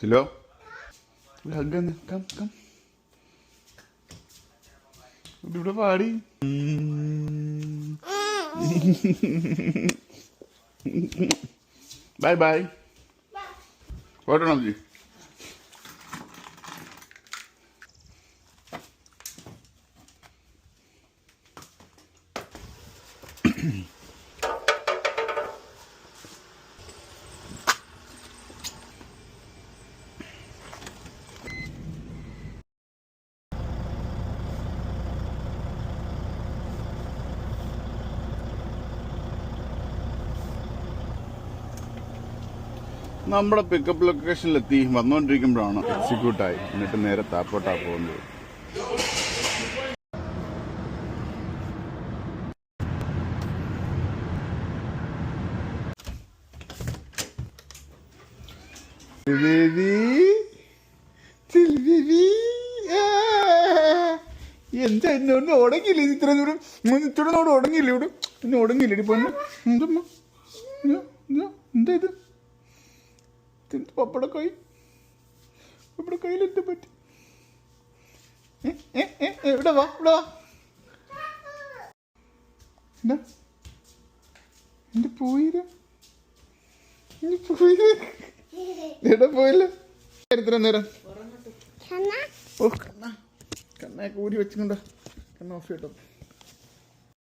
Hello? Hug come. ഇവിടെ പാടി by ഓട്ടണം G നമ്മുടെ പിക്കപ്പ് ലൊക്കേഷനിലെത്തി വന്നുകൊണ്ടിരിക്കുമ്പോഴാണ് എക്സിക്യൂട്ടായി എന്നിട്ട് നേരെ താപ്പോട്ടാ പോകുന്നത്. എന്താ എന്നെ ഉടങ്ങിയില്ല ഇത്ര ദൂരം ഇത്രയോട് ഉടങ്ങിയില്ല ഇവിടെ എന്നെ ഉടങ്ങിയില്ല ഇപ്പൊ എന്താ ഇത് പപ്പട കയ്യിൽ എന്താ പറ്റി ഇവിടെ വാ എന്റെ പോയില്ല എവിടെ പോയില്ല എത്ര നേരം ഓ കണ്ണൊക്കെ ഊരി വെച്ചുകൊണ്ടാ കണ്ണ ഓഫ് ചെയ്തോ.